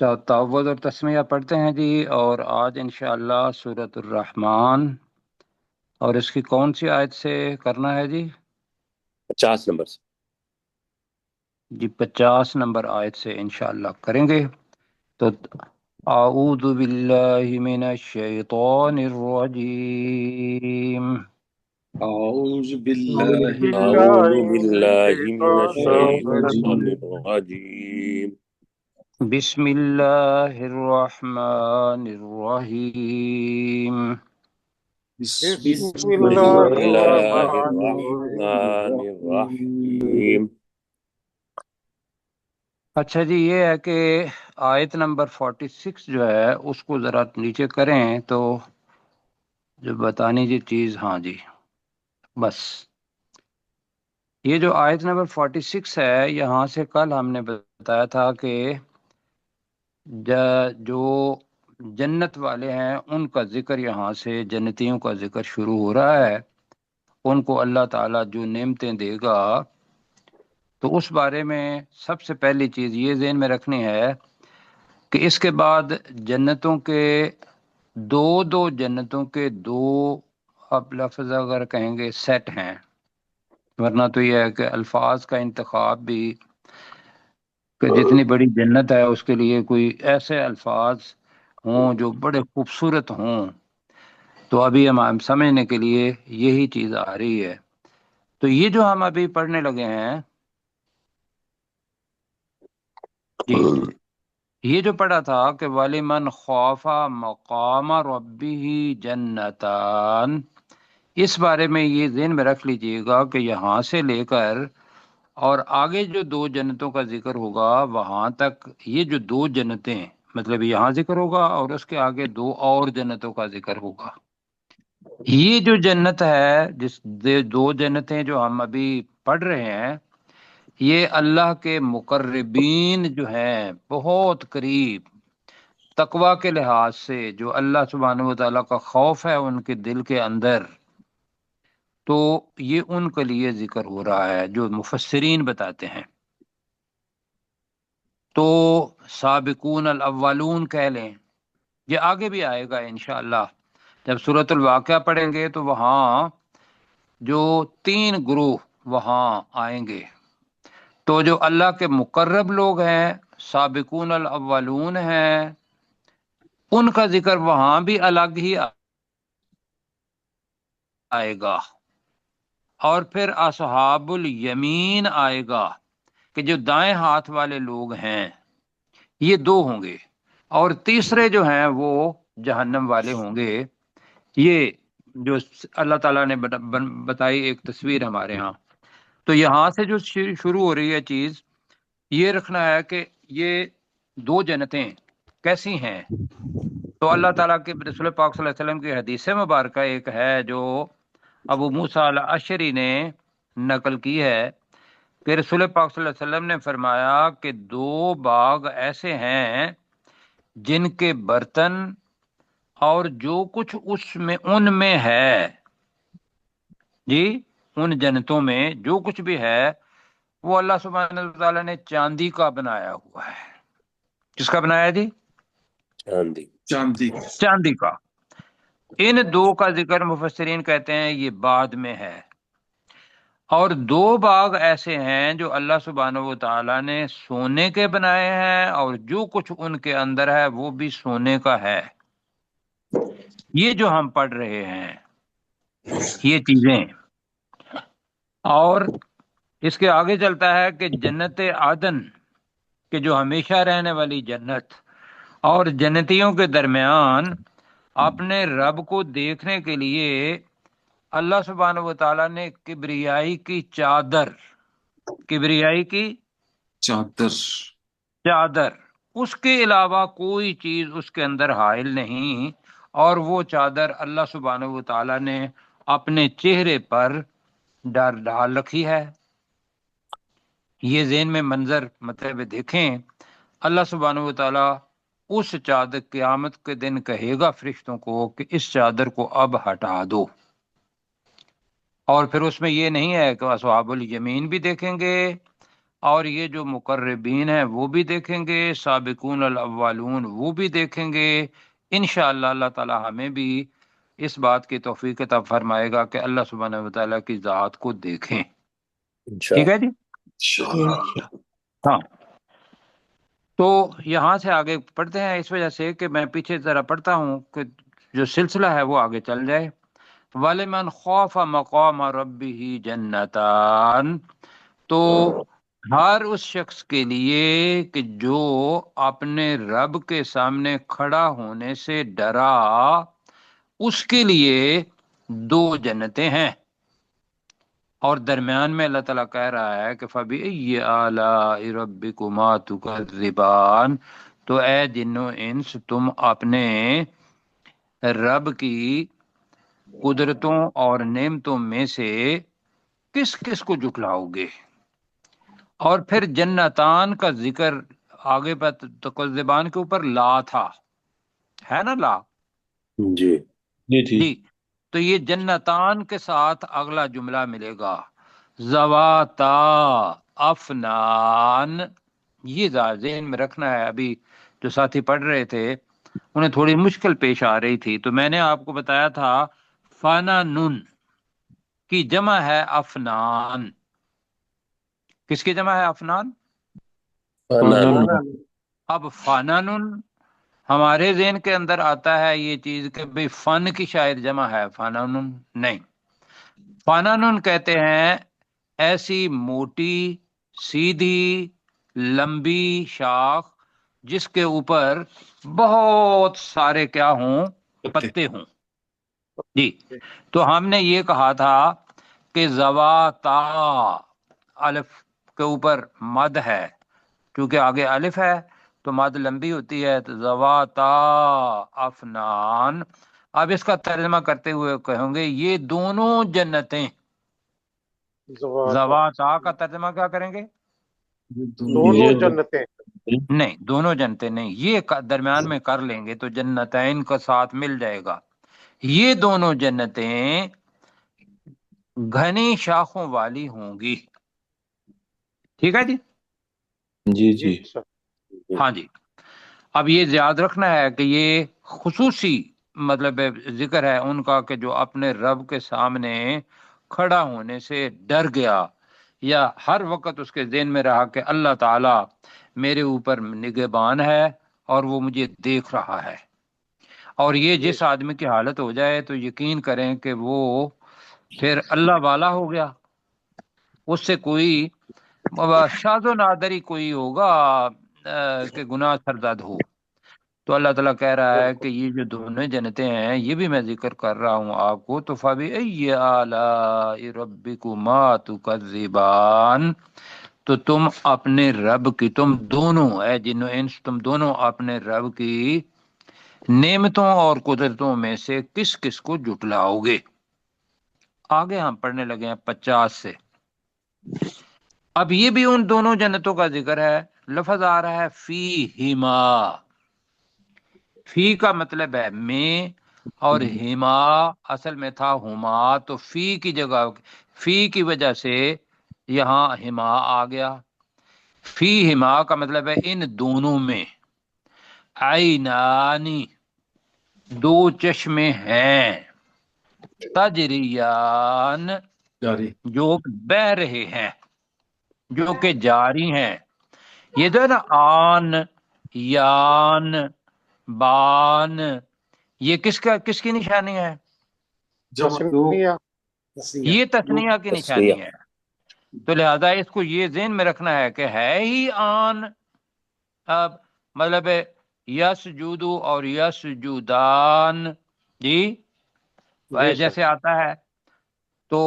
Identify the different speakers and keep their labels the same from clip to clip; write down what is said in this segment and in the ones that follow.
Speaker 1: تعوذ اور تسمیہ پڑھتے ہیں جی، اور آج انشاءاللہ سورۃ الرحمن اور اس کی کون سی آیت سے کرنا ہے جی؟
Speaker 2: 50 نمبر سے
Speaker 1: جی 50 نمبر آیت سے انشاءاللہ کریں گے۔ تو اعوذ باللہ من الشیطان الرجیم،
Speaker 3: أعوذ
Speaker 4: أعوذ
Speaker 3: بالله
Speaker 2: اعوذ
Speaker 4: بالله من
Speaker 2: باللہ من
Speaker 4: الشيطان
Speaker 2: الشیطان
Speaker 4: الرجيم
Speaker 2: الرجیم
Speaker 1: بسم اللہ الرحمن الرحیم۔
Speaker 3: بسم
Speaker 4: بسم
Speaker 2: بسم
Speaker 4: الله
Speaker 3: الله
Speaker 2: اللہ
Speaker 4: الرحمن
Speaker 2: الرحمن
Speaker 3: الرحيم.
Speaker 2: الرحیم۔
Speaker 1: اچھا جی، یہ ہے کہ آیت نمبر 46 جو ہے اس کو ذرا نیچے کریں تو جو بتانی جی چیز، ہاں جی بس یہ جو آیت نمبر 46 ہے، یہاں سے کل ہم نے بتایا تھا کہ جو جنت والے ہیں ان کا ذکر، یہاں سے جنتیوں کا ذکر شروع ہو رہا ہے۔ ان کو اللہ تعالیٰ جو نعمتیں دے گا، تو اس بارے میں سب سے پہلی چیز یہ ذہن میں رکھنی ہے کہ اس کے بعد جنتوں کے دو جنتوں کے دو، اب لفظ اگر کہیں گے سیٹ ہیں، ورنہ تو یہ ہے کہ الفاظ کا انتخاب بھی کہ جتنی بڑی جنت ہے اس کے لیے کوئی ایسے الفاظ ہوں جو بڑے خوبصورت ہوں، تو ابھی ہم سمجھنے کے لیے یہی چیز آ رہی ہے۔ تو یہ جو ہم ابھی پڑھنے لگے ہیں جی، یہ جو پڑھا تھا کہ وَلِمَنْ خَافَ مَقَامَ رَبِّهِ جَنَّتَانِ، اس بارے میں یہ ذہن میں رکھ لیجئے گا کہ یہاں سے لے کر اور آگے جو دو جنتوں کا ذکر ہوگا وہاں تک، یہ جو دو جنتیں مطلب یہاں ذکر ہوگا اور اس کے آگے دو اور جنتوں کا ذکر ہوگا۔ یہ جو جنت ہے، دو جنتیں جو ہم ابھی پڑھ رہے ہیں، یہ اللہ کے مقربین جو ہیں، بہت قریب تقوی کے لحاظ سے، جو اللہ سبحانہ و تعالیٰ کا خوف ہے ان کے دل کے اندر، تو یہ ان کے لیے ذکر ہو رہا ہے جو مفسرین بتاتے ہیں۔ تو سابقون الاولون کہہ لیں، یہ آگے بھی آئے گا انشاءاللہ۔ جب سورۃ الواقعہ پڑھیں گے تو وہاں جو 3 گروہ وہاں آئیں گے، تو جو اللہ کے مقرب لوگ ہیں، سابقون الاولون ہیں، ان کا ذکر وہاں بھی الگ ہی آئے گا۔ اور پھر اصحاب الیمین آئے گا کہ جو دائیں ہاتھ والے لوگ ہیں، یہ 2 ہوں گے، اور تیسرے جو ہیں وہ جہنم والے ہوں گے۔ یہ جو اللہ تعالیٰ نے بتائی ایک تصویر ہمارے ہاں۔ تو یہاں سے جو شروع ہو رہی ہے چیز، یہ رکھنا ہے کہ یہ 2 جنتیں کیسی ہیں۔ تو اللہ تعالیٰ کے رسول پاک صلی اللہ علیہ وسلم کی حدیث مبارکہ ایک ہے جو ابو موسیٰ الاشعری نے نقل کی ہے کہ رسول پاک صلی اللہ علیہ وسلم نے فرمایا کہ 2 باغ ایسے ہیں جن کے برتن اور جو کچھ ان میں ہے، جی ان جنتوں میں جو کچھ بھی ہے، وہ اللہ سبحانہ وتعالی نے چاندی کا بنایا ہوا ہے۔ کس کا بنایا جی؟
Speaker 2: چاندی
Speaker 1: چاندی کا۔ ان 2 کا ذکر مفسرین کہتے ہیں یہ بعد میں ہے۔ اور 2 باغ ایسے ہیں جو اللہ سبحانہ و تعالی نے سونے کے بنائے ہیں، اور جو کچھ ان کے اندر ہے وہ بھی سونے کا ہے۔ یہ جو ہم پڑھ رہے ہیں یہ چیزیں، اور اس کے آگے چلتا ہے کہ جنت عدن کہ جو ہمیشہ رہنے والی جنت، اور جنتیوں کے درمیان اپنے رب کو دیکھنے کے لیے اللہ سبحانہ و تعالیٰ نے کبریائی کی چادر اس کے علاوہ کوئی چیز اس کے اندر حائل نہیں، اور وہ چادر اللہ سبحانہ و تعالیٰ نے اپنے چہرے پر ڈال رکھی ہے۔ یہ ذہن میں منظر مطلب دیکھیں، اللہ سبحانہ و تعالیٰ اس چادر قیامت کے دن کہے گا فرشتوں کو کہ اس چادر کو اب ہٹا دو، اور پھر اس میں یہ نہیں ہے کہ اصحاب الیمین بھی دیکھیں گے اور یہ جو مقربین ہیں وہ بھی دیکھیں گے، سابقون الاولون وہ بھی دیکھیں گے۔ انشاءاللہ اللہ تعالی ہمیں بھی اس بات کی توفیق عطا فرمائے گا کہ اللہ سبحانہ وتعالی کی ذات کو دیکھیں۔ ٹھیک ہے جی؟
Speaker 3: انشاءاللہ۔
Speaker 1: ہاں، تو یہاں سے آگے پڑھتے ہیں، اس وجہ سے کہ میں پیچھے ذرا پڑھتا ہوں کہ جو سلسلہ ہے وہ آگے چل جائے۔ وَلِمَنْ خَافَ مَقَامَ رَبِّهِ جَنَّتَانِ، تو ہر اس شخص کے لیے کہ جو اپنے رب کے سامنے کھڑا ہونے سے ڈرا، اس کے لیے دو جنتیں ہیں، اور درمیان میں اللہ تعالیٰ کہہ رہا ہے کہ فَبِأَيِّ آلَاءِ رَبِّكُمَا تُكَذِّبَانِ، تو اے جن و انس تم اپنے رب کی قدرتوں اور نعمتوں میں سے کس کس کو جھٹلاؤ گے۔ اور پھر جنتان کا ذکر آگے پر تکذبان کے اوپر لا تھا، ہے نا لا؟
Speaker 2: جی
Speaker 3: جی جی
Speaker 1: جی، تو یہ جنتان کے ساتھ اگلا جملہ ملے گا، ذواتا افنان۔ یہ ذہن میں رکھنا ہے، ابھی جو ساتھی پڑھ رہے تھے انہیں تھوڑی مشکل پیش آ رہی تھی، تو میں نے آپ کو بتایا تھا فنانن کی جمع ہے افنان۔ کس کی جمع ہے؟ افنان۔
Speaker 2: فنان
Speaker 1: اب فنانن ہمارے ذہن کے اندر آتا ہے یہ چیز کہ بھئی فن کی شاید جمع ہے، فنانن نہیں، فنانن کہتے ہیں ایسی موٹی سیدھی لمبی شاخ جس کے اوپر بہت سارے کیا ہوں؟ پتے ہوں۔ جی، تو ہم نے یہ کہا تھا کہ زواتا الف کے اوپر مد ہے، کیونکہ آگے الف ہے تو مد لمبی ہوتی ہے، تو زواتا افنان۔ اب اس کا ترجمہ کرتے ہوئے کہوں گے یہ دونوں جنتیں۔ زواتا کا ترجمہ کیا کریں گے؟
Speaker 4: دونوں
Speaker 3: یہ
Speaker 4: جنتیں۔
Speaker 1: نہیں، دونوں جنتیں نہیں، یہ درمیان میں کر لیں گے تو جنتین کا ساتھ مل جائے گا۔ یہ دونوں جنتیں گھنی شاخوں والی ہوں گی۔ ٹھیک ہے جی؟
Speaker 3: جی جی
Speaker 4: اچھا،
Speaker 1: ہاں جی، اب یہ یاد رکھنا ہے کہ یہ خصوصی مطلب ذکر ہے ان کا کہ جو اپنے رب کے سامنے کھڑا ہونے سے ڈر گیا، یا ہر وقت اس کے ذہن میں رہا کہ اللہ تعالی میرے اوپر نگہبان ہے اور وہ مجھے دیکھ رہا ہے۔ اور یہ جس آدمی کی حالت ہو جائے تو یقین کریں کہ وہ پھر اللہ والا ہو گیا، اس سے کوئی شاذ و نادر ہی کوئی ہوگا کہ گناہ سرزد ہو۔ تو اللہ تعالیٰ کہہ رہا ہے کہ یہ جو دونوں جنتیں ہیں یہ بھی میں ذکر کر رہا ہوں آپ کو، تو فَبِأَيِّ آلَاءِ رَبِّكُمَا تُكَذِّبَانِ، تو تم اپنے رب کی، تم دونوں اے جن و انس تم دونوں اپنے رب کی نعمتوں اور قدرتوں میں سے کس کس کو جھٹلاؤ گے۔ آگے ہم پڑھنے لگے ہیں 50 سے۔ اب یہ بھی ان دونوں جنتوں کا ذکر ہے، لفظ آ رہا ہے فی ہما۔ فی کا مطلب ہے میں، اور ہما اصل میں تھا ہما، تو فی کی جگہ فی کی وجہ سے یہاں ہما آ گیا۔ فی ہما کا مطلب ہے ان دونوں میں، عینانی دو چشمے ہیں، تجریان
Speaker 3: جاری
Speaker 1: جو بہ رہے ہیں، جو کہ جاری ہیں۔ یہ جو ہے نا آن، یان، بان، یہ کس کی نشانی ہے؟
Speaker 4: تسمیہ۔
Speaker 1: یہ تثنیہ کی
Speaker 2: تسنیہ
Speaker 1: نشانی ہے، تو لہذا اس کو یہ ذہن میں رکھنا ہے کہ ہے ہی آن، اب مطلب ہے یس جودو اور یس جودان، جی جیسے آتا ہے تو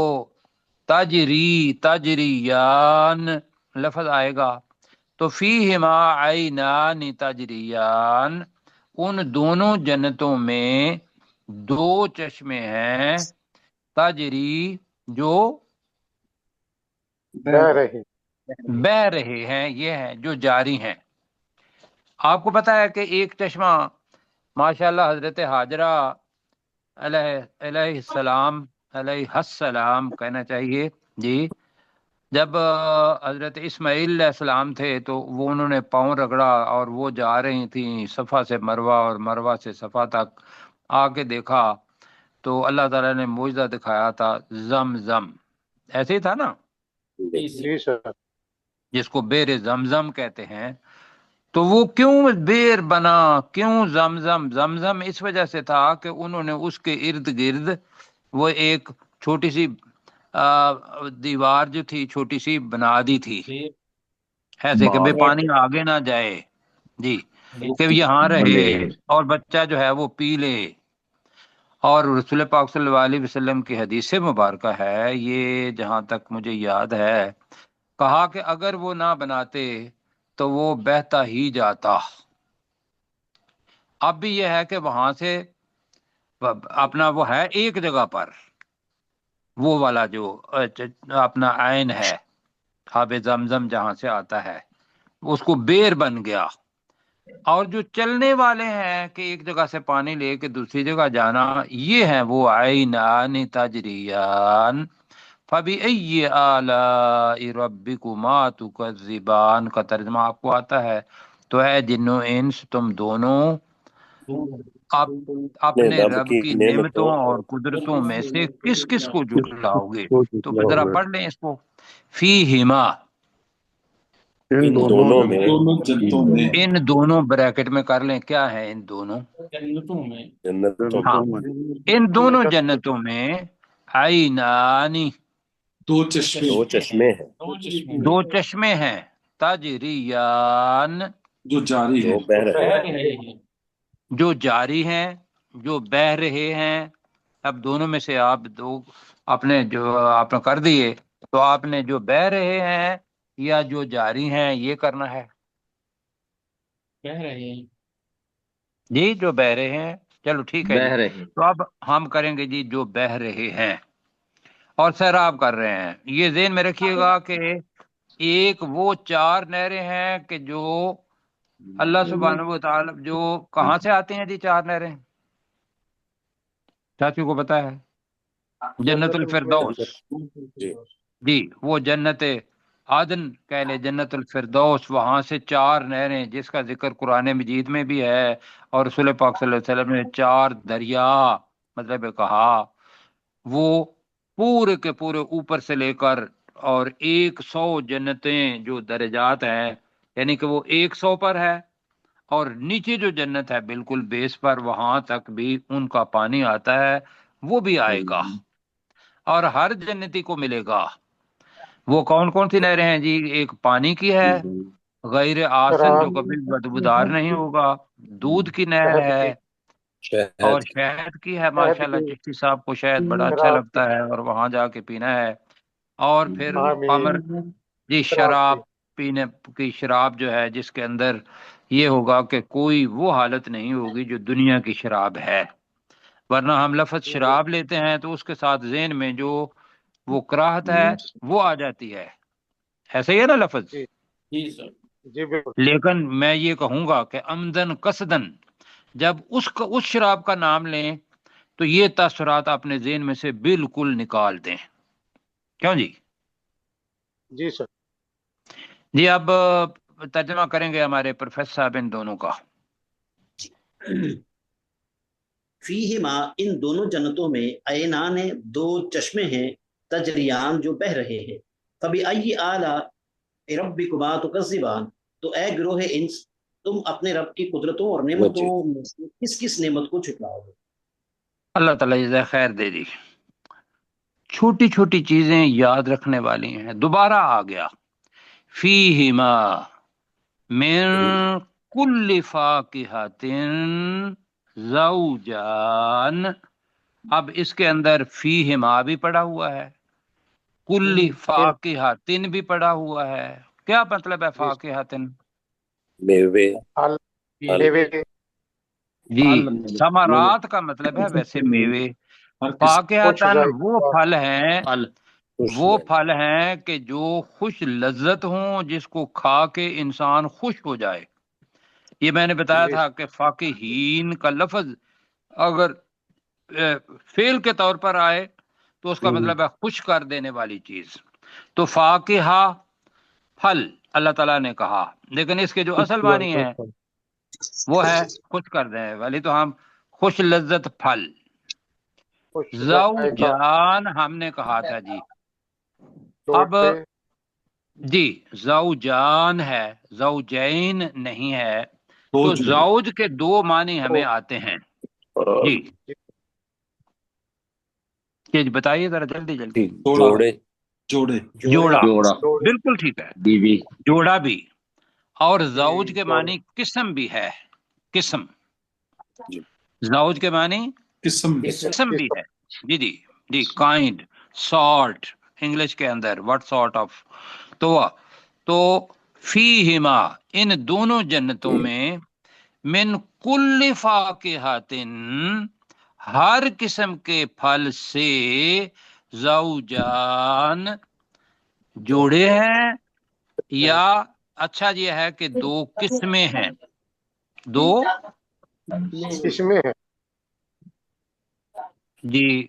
Speaker 1: تجری تجریان لفظ آئے گا، تو فیہما عینان تجریان، ان دونوں جنتوں میں دو چشمے ہیں، تجری جو
Speaker 4: بہ رہی۔
Speaker 1: بہ رہے ہیں، یہ ہیں جو جاری ہیں۔ آپ کو پتا ہے کہ ایک چشمہ ماشاءاللہ حضرت حاجرہ علیہ السلام، علیہ السلام کہنا چاہیے جی، جب حضرت اسماعیل علیہ السلام تھے تو وہ انہوں نے پاؤں رگڑا اور وہ جا رہی تھیں صفا سے مروہ اور مروہ سے صفا تک، آ کے دیکھا تو اللہ تعالیٰ نے معجزہ دکھایا تھا، زمزم، ایسے ہی تھا نا،
Speaker 4: جی سر،
Speaker 1: جس کو بیر زمزم کہتے ہیں۔ تو وہ کیوں بیر بنا، کیوں زمزم؟ زمزم اس وجہ سے تھا کہ انہوں نے اس کے ارد گرد وہ ایک چھوٹی سی دیوار جو تھی چھوٹی سی بنا دی تھی، ایسے کہ بے پانی آگے نہ جائے، جی، کہ یہاں رہے اور بچہ جو ہے وہ پی لے۔ اور رسول پاک صلی اللہ علیہ وسلم کی حدیث مبارکہ ہے، یہ جہاں تک مجھے یاد ہے، کہا کہ اگر وہ نہ بناتے تو وہ بہتا ہی جاتا۔ اب بھی یہ ہے کہ وہاں سے اپنا وہ ہے ایک جگہ پر، وہ والا جو اپنا عین ہے، آب زمزم جہاں سے آتا ہے، اس کو بیر بن گیا۔ اور جو چلنے والے ہیں کہ ایک جگہ سے پانی لے کے دوسری جگہ جانا، یہ ہیں وہ عینان تجریان فبأی آلاء ربکما تکذبان کا ترجمہ آپ کو آتا ہے۔ تو ہے جنو انس تم دونوں آپ اپنے رب کی نعمتوں اور قدرتوں میں سے کس کس کو جھٹلاؤ گے؟ تو پھر ذرا پڑھ لیں اس کو، فیہما،
Speaker 4: ان
Speaker 2: دونوں میں
Speaker 3: دونوں جنتوں میں
Speaker 1: ان دونوں بریکٹ میں کر لیں، کیا ہے ان دونوں؟
Speaker 2: جنتوں
Speaker 1: ہاں،
Speaker 2: میں
Speaker 1: ان دونوں جنتوں میں عینانی،
Speaker 3: دو چشمے
Speaker 2: دو چشمے ہیں
Speaker 1: دو چشمے ہیں، تجریان،
Speaker 3: جو جاری
Speaker 2: جو
Speaker 3: ہے
Speaker 2: بہہ رہے ہیں۔
Speaker 1: جو جاری ہیں، جو بہہ رہے ہیں۔ اب دونوں میں سے آپ دو اپنے جو آپ نے کر دیے، تو آپ نے جو بہہ رہے ہیں یا جو جاری ہیں یہ کرنا ہے؟ جی جو بہہ رہے ہیں، چلو ٹھیک ہے جی، تو اب ہم کریں گے جی جو بہہ رہے ہیں اور سیراب کر رہے ہیں۔ یہ ذہن میں رکھیے گا کہ ایک وہ چار نہریں ہیں کہ جو اللہ سبحانہ و تعالی جو کہاں سے آتے ہیں جی چار نہریں؟ چاچو کو پتا ہے؟ جنت الفردوس،
Speaker 2: جی
Speaker 1: جی وہ جنت عدن کہہ لے، جنت الفردوس، وہاں سے چار نہریں جس کا ذکر قرآن مجید میں بھی ہے، اور رسول پاک صلی اللہ علیہ وسلم نے چار دریا مطلب کہا، وہ پورے کے پورے اوپر سے لے کر اور 100 جنتیں جو درجات ہیں، یعنی کہ وہ 100 پر ہے، اور نیچے جو جنت ہے بالکل بیس پر، وہاں تک بھی ان کا پانی آتا ہے، وہ بھی آئے گا اور ہر جنتی کو ملے گا۔ وہ کون کون سی نہریں ہیں جی؟ ایک پانی کی ہے غیر آسن جو کبھی بدبودار نہیں ہوگا، دودھ کی نہر
Speaker 4: شہد
Speaker 1: ہے،
Speaker 4: کی،
Speaker 1: اور
Speaker 2: شہد
Speaker 1: شہد کی ہے،
Speaker 4: شہد
Speaker 1: ماشاءاللہ
Speaker 4: کی،
Speaker 1: چشتی صاحب کو شہد بڑا اچھا
Speaker 4: شراب کی،
Speaker 1: لگتا ہے اور وہاں جا کے پینا ہے، اور پھر
Speaker 4: آمین،
Speaker 1: خمر، جی
Speaker 4: شراب کی،
Speaker 1: شراب، پینے کی شراب جو ہے جس کے اندر یہ ہوگا کہ کوئی وہ حالت نہیں ہوگی جو دنیا کی شراب ہے، ورنہ ہم لفظ شراب لیتے ہیں تو اس کے ساتھ ذہن میں جو وہ کراہت ہے وہ آ جاتی ہے، ایسے ہی ہے نا لفظ؟
Speaker 4: جی جی بالکل،
Speaker 1: لیکن میں یہ کہوں گا کہ عمدن قصدن جب اس شراب کا نام لیں تو یہ تاثرات اپنے ذہن میں سے بالکل نکال دیں، کیوں جی؟
Speaker 4: جی سر،
Speaker 1: جی اب ترجمہ کریں گے ہمارے پروفیسر صاحب ان دونوں کا۔
Speaker 5: فیہما، ان دونوں جنتوں میں عینان، دو چشمے ہیں، تجریان جو بہہ رہے ہیں، فبأی آلاء ربکما تکذبان، تو اے گروہ انس تم اپنے رب کی قدرتوں اور نعمتوں میں سے کس کس نعمت کو جھٹلاؤ گے؟
Speaker 1: اللہ تعالیٰ جزائے خیر دے دی، چھوٹی چھوٹی چیزیں یاد رکھنے والی ہیں، دوبارہ آ گیا، فیہما من کل فاکہۃ زوجان، اب اس کے اندر فیہما بھی پڑا ہوا ہے، کل فاکہۃ بھی پڑا ہوا ہے، کیا مطلب ہے
Speaker 4: جی
Speaker 1: فاکہۃ؟
Speaker 2: میوے
Speaker 4: پھل،
Speaker 2: پھل
Speaker 4: میوے،
Speaker 1: جی ثمرات کا مطلب ہے ویسے میوے، فاکہتاً وہ پھل ہیں،
Speaker 2: خوش
Speaker 1: وہ
Speaker 2: میں
Speaker 1: پھل ہیں کہ جو خوش لذت ہوں، جس کو کھا کے انسان خوش ہو جائے۔ یہ میں نے بتایا
Speaker 4: جی
Speaker 1: تھا کہ فاکہین کا لفظ اگر فعل کے طور پر آئے تو اس کا مطلب ہے خوش کر دینے والی چیز، تو فاکہہ پھل اللہ تعالیٰ نے کہا، لیکن اس کے جو اصل معنی ہے وہ ہے خوش کر دیں والی، تو ہم خوش لذت پھل.
Speaker 4: خوش ذائقہ
Speaker 1: زوجان ہم نے کہا تھا جی. اب
Speaker 4: توڑے
Speaker 1: جی زوجان ہے، زوجین نہیں ہے. تو
Speaker 3: دو جو
Speaker 1: زوج کے دو معنی ہمیں آتے ہیں جی. جی بتائیے ذرا جلدی جلدی.
Speaker 2: جوڑے
Speaker 3: جوڑے
Speaker 1: جوڑا،
Speaker 4: جوڑے
Speaker 1: بالکل ٹھیک ہے، بیوی جوڑا بھی. اور زوج کے
Speaker 4: جوڑے
Speaker 1: معنی قسم بھی ہے، قسم.
Speaker 2: جی
Speaker 1: زوج کے معنی
Speaker 3: قسم
Speaker 1: قسم بھی ہے جی جی جی. کائنڈ، سارٹ انگلش کے اندر، واٹ سارٹ آف. تو فیہما ان دونوں جنتوں میں، من کل فاکہۃ ہر قسم کے پھل سے، زوجان جوڑے ہیں، یا اچھا یہ ہے کہ دو قسمیں ہیں، دو
Speaker 4: قسمیں ہیں.
Speaker 1: جی.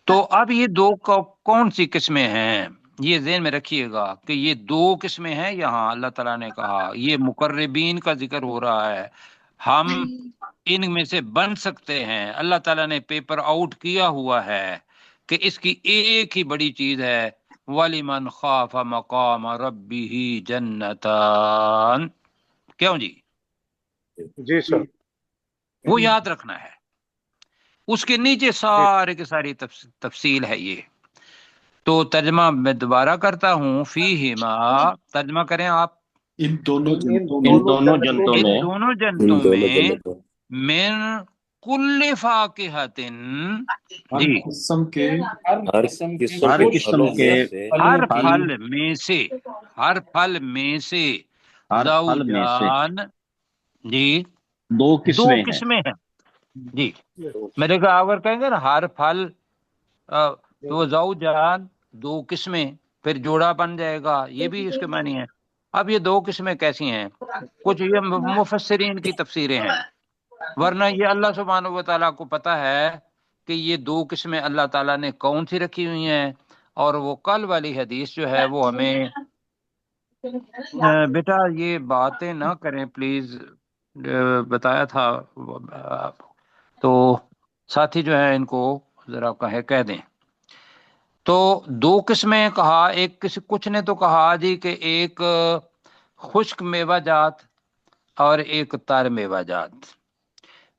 Speaker 1: تو اب یہ دو کون سی قسمیں ہیں، یہ ذہن میں رکھیے گا کہ یہ دو قسمیں ہیں. یہاں اللہ تعالیٰ نے کہا یہ مقربین کا ذکر ہو رہا ہے، ہم ان میں سے بن سکتے ہیں. اللہ تعالیٰ نے پیپر آؤٹ کیا ہوا ہے کہ اس کی ایک ہی بڑی چیز ہے، وَلِمَنْ خَافَ مَقَامَ رَبِّهِ جَنَّتَانِ. کیوں جی؟
Speaker 4: جی سر.
Speaker 1: وہ یاد رکھنا ہے. اس کے نیچے سارے کے ساری تفصیل ہے یہ. تو ترجمہ میں دوبارہ کرتا ہوں. فیہما، ترجمہ کریں آپ.
Speaker 3: ان دونوں جنتوں
Speaker 6: ان
Speaker 3: میں
Speaker 6: دونوں جنتوں
Speaker 1: ان
Speaker 6: میں
Speaker 1: دونوں
Speaker 2: ان
Speaker 1: جنتوں
Speaker 2: دونوں
Speaker 1: میں،
Speaker 2: جنتوں
Speaker 1: من کل فاکہۃ
Speaker 3: ہر
Speaker 1: جی،
Speaker 3: قسم کے
Speaker 2: ہر قسم
Speaker 6: ہر
Speaker 2: کے
Speaker 6: قسم
Speaker 2: پھلوں
Speaker 6: کے
Speaker 2: میں سے
Speaker 1: ہر
Speaker 6: پھل،
Speaker 1: پھل میں سے، ہر پھل میں سے،
Speaker 6: ہر پھل میں سے
Speaker 1: زوجان جی،
Speaker 6: دو
Speaker 1: دو
Speaker 6: قسمیں ہیں.
Speaker 1: قسمیں ہیں جی. میرے کو اگر کہیں گے نا ہر پھل، تو وہ زوجان دو قسمیں، پھر جوڑا بن جائے گا، یہ بھی اس کے معنی ہے. اب یہ دو قسمیں کیسی ہیں؟ کچھ یہ مفسرین کی تفسیریں ہیں، ورنہ یہ اللہ سبحانہ و تعالیٰ کو پتہ ہے کہ یہ دو قسمیں اللہ تعالیٰ نے کون سی رکھی ہوئی ہیں. اور وہ کل والی حدیث جو ہے وہ ہمیں بیٹا یہ باتیں نہ کریں پلیز، بتایا تھا. تو ساتھی جو ہے ان کو ذرا کہہ دیں. تو دو قسمیں کہا، ایک کچھ نے تو کہا جی کہ ایک خشک میوہ جات اور ایک تر میوہ جات.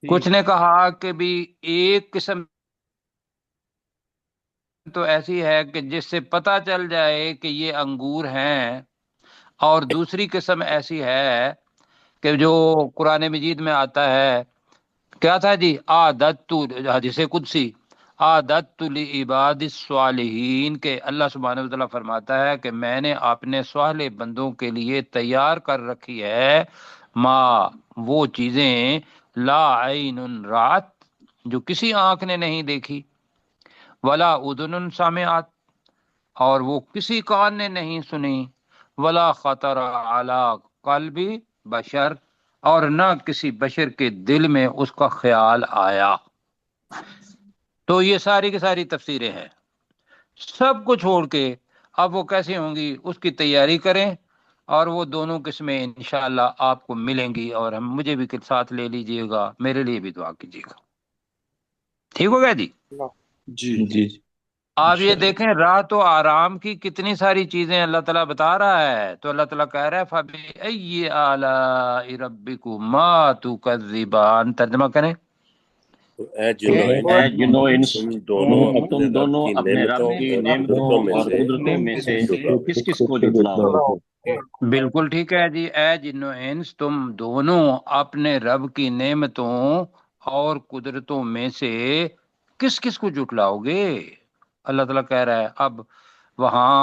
Speaker 1: کچھ نے کہا کہ بھی ایک قسم تو ایسی ہے کہ جس سے پتہ چل جائے کہ یہ انگور ہیں، اور دوسری قسم ایسی ہے کہ جو قرآن مجید میں آتا ہے، کیا تھا جی، عادت حدیث قدسی، عادت لعباد الصالحین، کہ اللہ سبحانہ وتعالیٰ فرماتا ہے کہ میں نے اپنے صالح بندوں کے لیے تیار کر رکھی ہے وہ چیزیں، لا عین رات، جو کسی آنکھ نے نہیں دیکھی، ولا اذن سامعات، اور وہ کسی کان نے نہیں سنی، ولا خطر علی قلب بشر، اور نہ کسی بشر کے دل میں اس کا خیال آیا. تو یہ ساری کی ساری تفسیریں ہیں. سب کو چھوڑ کے اب وہ کیسے ہوں گی اس کی تیاری کریں، اور وہ دونوں قسمیں انشاءاللہ آپ کو ملیں گی. اور مجھے بھی ساتھ لے لیجئے گا، میرے لیے بھی دعا کیجیے گا. ٹھیک ہو گیا جی؟
Speaker 3: جی
Speaker 6: جی
Speaker 1: آپ یہ دیکھیں راحت و آرام کی کتنی ساری چیزیں اللہ تعالیٰ بتا رہا ہے. تو اللہ تعالیٰ کہہ رہا ہے فَبِأَيِّ آلَاءِ رَبِّكُمَا تُكَذِّبَانِ. ترجمہ کریں.
Speaker 2: تو اے جنو
Speaker 6: اے جنو انس،
Speaker 2: تم
Speaker 6: تم دونوں
Speaker 2: کی
Speaker 6: اپنے رب
Speaker 2: نعمتوں
Speaker 6: کی
Speaker 2: اور
Speaker 6: نعمتوں
Speaker 2: قدرتوں میں
Speaker 6: اور
Speaker 2: سے
Speaker 6: قدرتوں میں سے
Speaker 2: جھٹلاؤ.
Speaker 6: کس کس کو جھٹلاؤ گے؟
Speaker 1: بالکل ٹھیک ہے جی. اے جن و انس تم دونوں اپنے رب کی نعمتوں اور قدرتوں میں سے کس کس کو جھٹلاؤ گے؟ اللہ تعالیٰ کہہ رہا ہے. اب وہاں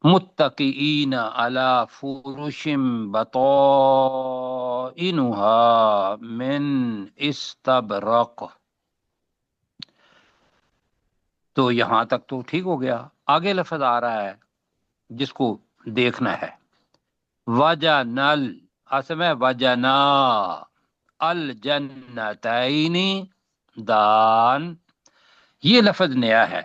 Speaker 1: متقئین علی فرش بطائنها من استبرق. تو یہاں تک تو ٹھیک ہو گیا. آگے لفظ آ رہا ہے جس کو دیکھنا ہے. وجنل، اصل میں وجنا الجنتین دان، یہ لفظ نیا ہے.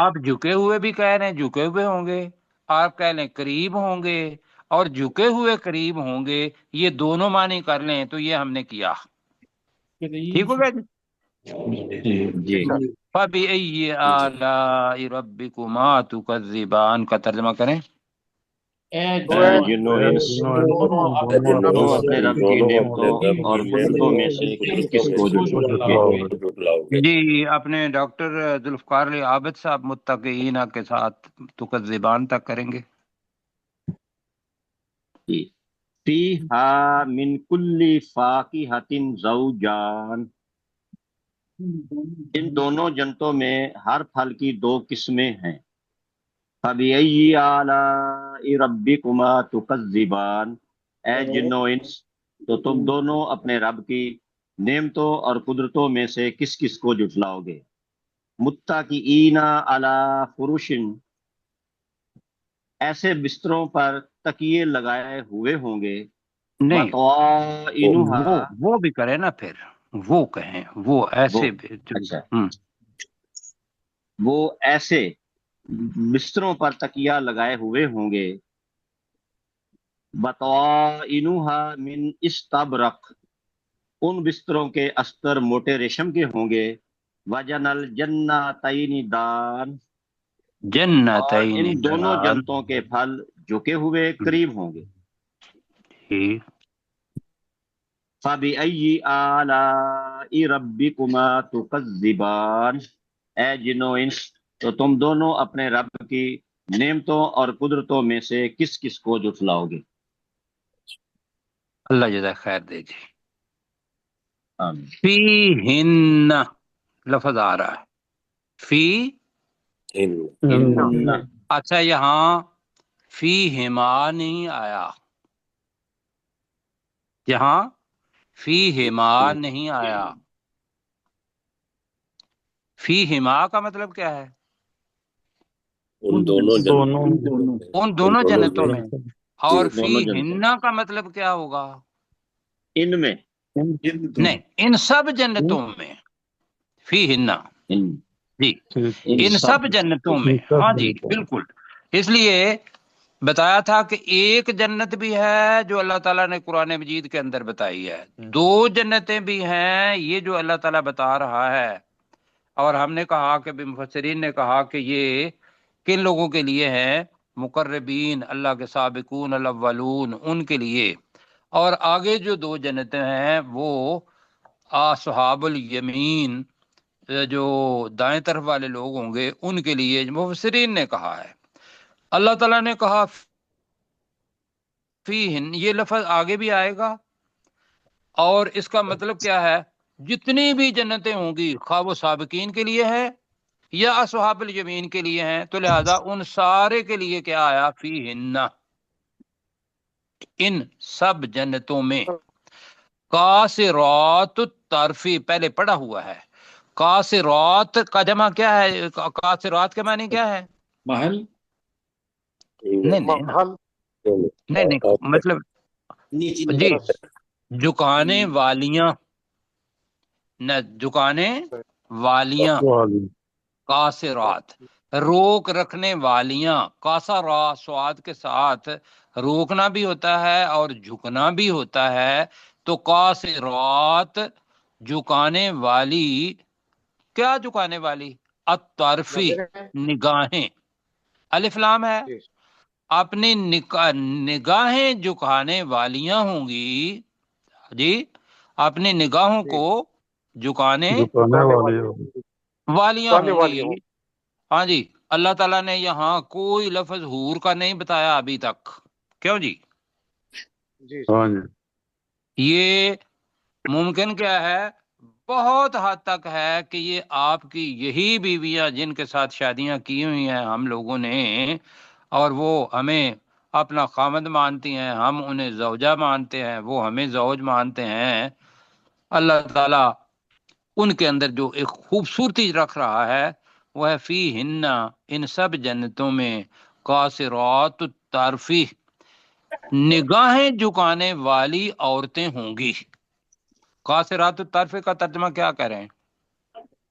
Speaker 1: آپ جھکے ہوئے بھی کہہ رہے ہیں جھکے ہوئے ہوں گے، آپ کہہ لیں قریب ہوں گے، اور جھکے ہوئے قریب ہوں گے، یہ دونوں معنی کر لیں تو یہ ہم نے کیا، ٹھیک ہو گیا جی؟
Speaker 6: جی
Speaker 1: فَبِأَيِّ آلَاءِ رَبِّكُمَا تُكَذِّبَانِ کا ترجمہ کریں۔
Speaker 7: اے
Speaker 6: جنو انس
Speaker 7: دونوں
Speaker 2: اے
Speaker 7: اپنے
Speaker 2: جنو
Speaker 7: رب
Speaker 6: دونوں
Speaker 2: انس،
Speaker 6: اپنے
Speaker 7: سے
Speaker 6: رب کی
Speaker 2: دونوں اپنے
Speaker 6: نعمتوں
Speaker 2: رب
Speaker 6: اور
Speaker 2: کی
Speaker 6: قدرتوں
Speaker 2: نعمتوں
Speaker 6: میں
Speaker 2: اور
Speaker 6: سے کس کس
Speaker 2: قدرتوں
Speaker 6: کو
Speaker 2: میں سے کس
Speaker 6: جھٹلاؤ
Speaker 2: کس
Speaker 6: گے؟
Speaker 2: کو جھٹلاؤ گے؟
Speaker 1: جی اپنے ڈاکٹر ذوالفقار علی عابد صاحب متقین کے ساتھ تکذبان تک کریں گے۔
Speaker 6: جی فیہا من کل فاکہۃ زوجان، ان دونوں جنتوں میں ہر پھل کی دو قسمیں ہیں۔ فَبِأَيِّ آلَاءِ رَبِّكُمَا تُكَذِّبَانِ، اے جنو انس تو تم دونوں اپنے رب کی نعمتوں اور قدرتوں میں سے کس کس کو جھٹلاؤ گے؟ متکئین علی فرش، ایسے بستروں پر تکیے لگائے ہوئے ہوں گے،
Speaker 1: نہیں
Speaker 6: بطائنہا،
Speaker 1: وہ بھی کریں نا، پھر وہ کہیں وہ
Speaker 6: وہ
Speaker 1: ایسے بھی
Speaker 6: اچھا
Speaker 1: ہم۔
Speaker 6: وہ ایسے بستروں پر تکیہ لگائے ہوئے ہوں گے، بطائنہا من استبرق، ان بستروں کے استر موٹے ریشم کے ہوں گے، وجن الجنتین دان، اور
Speaker 1: جنتین
Speaker 6: ان دونوں
Speaker 1: دان،
Speaker 6: جنتوں کے پھل جھکے ہوئے قریب ہوں گے۔
Speaker 1: ٹھیک۔
Speaker 6: فَبِأَيِّ آلَاءِ رَبِّكُمَا تُكَذِّبَانِ، اے جنو انس تو تم دونوں اپنے رب کی نعمتوں اور قدرتوں میں سے کس کس کو جھٹلاؤ گے؟
Speaker 1: اللہ جزائے خیر دے جی۔
Speaker 6: آمین۔
Speaker 1: فی ہن لفظ آ رہا ہے، فی
Speaker 6: ہن،
Speaker 1: اچھا یہاں فی ہما نہیں آیا، یہاں فی ہما نہیں آیا۔ فی ہما کا مطلب کیا ہے؟
Speaker 2: ان دونوں جنتوں
Speaker 1: ان دونوں جنتوں میں۔ اور فی
Speaker 6: دونوں جنتوں،
Speaker 1: ہننا کا مطلب کیا ہوگا؟
Speaker 6: ان میں،
Speaker 1: نہیں، ان سب جنتوں میں، فی ہننا،
Speaker 6: ان
Speaker 1: جی ان
Speaker 6: سب،
Speaker 1: سب جنتوں میں، ہاں جی بالکل۔ اس لیے بتایا تھا کہ ایک جنت بھی ہے جو اللہ تعالیٰ نے قرآن مجید کے اندر بتائی ہے، دو جنتیں بھی ہیں یہ جو اللہ تعالیٰ بتا رہا ہے، اور ہم نے کہا کہ مفسرین نے کہا کہ یہ کن لوگوں کے لیے ہیں؟ مقربین، اللہ کے سابقون الاولون، ان کے لیے۔ اور آگے جو دو جنتیں ہیں وہ اصحاب الیمین، جو دائیں طرف والے لوگ ہوں گے ان کے لیے، مفسرین نے کہا ہے۔ اللہ تعالیٰ نے کہا فیہن، یہ لفظ آگے بھی آئے گا، اور اس کا مطلب کیا ہے؟ جتنی بھی جنتیں ہوں گی خواہ وہ سابقین کے لیے ہے یا اصحاب الیمین کے لیے ہیں، تو لہذا ان سارے کے لیے کیا آیا؟ فیہن، ان سب جنتوں میں۔ قاصرات الطرفی پہلے پڑھا ہوا ہے، قاصرات کا جمع کیا ہے؟ قاصرات کے معنی کیا ہے؟
Speaker 7: محل
Speaker 1: نہیں نہیں نہیں، مطلب
Speaker 5: نیچی
Speaker 1: جی جھکانے والیاں، نہ جھکانے والیاں، قاصرات روک رکھنے والیاں، قاصرا سواد کے ساتھ روکنا بھی ہوتا ہے اور جھکنا بھی ہوتا ہے، تو قاصرات جھکانے والی، کیا جھکانے والی؟ الطرفی نگاہیں، الف لام ہے، اپنی نگاہیں جھکانے والیاں ہوں گی، جی اپنی نگاہوں کو جھکانے والیاں ہوں گی۔ ہاں جی، اللہ تعالیٰ نے یہاں کوئی لفظ حور کا نہیں بتایا ابھی تک، کیوں جی؟ یہ ممکن کیا ہے؟ بہت حد تک ہے کہ یہ آپ کی یہی بیویاں جن کے ساتھ شادیاں کی ہوئی ہیں ہم لوگوں نے، اور وہ ہمیں اپنا خامد مانتی ہیں، ہم انہیں زوجہ مانتے ہیں، وہ ہمیں زوج مانتے ہیں، اللہ تعالیٰ ان کے اندر جو ایک خوبصورتی رکھ رہا ہے وہ ہے فی ہن، ان سب جنتوں میں، قاصرات الطرفی نگاہیں جھکانے والی عورتیں ہوں گی۔ قاصرات الطرف کا ترجمہ کیا کریں؟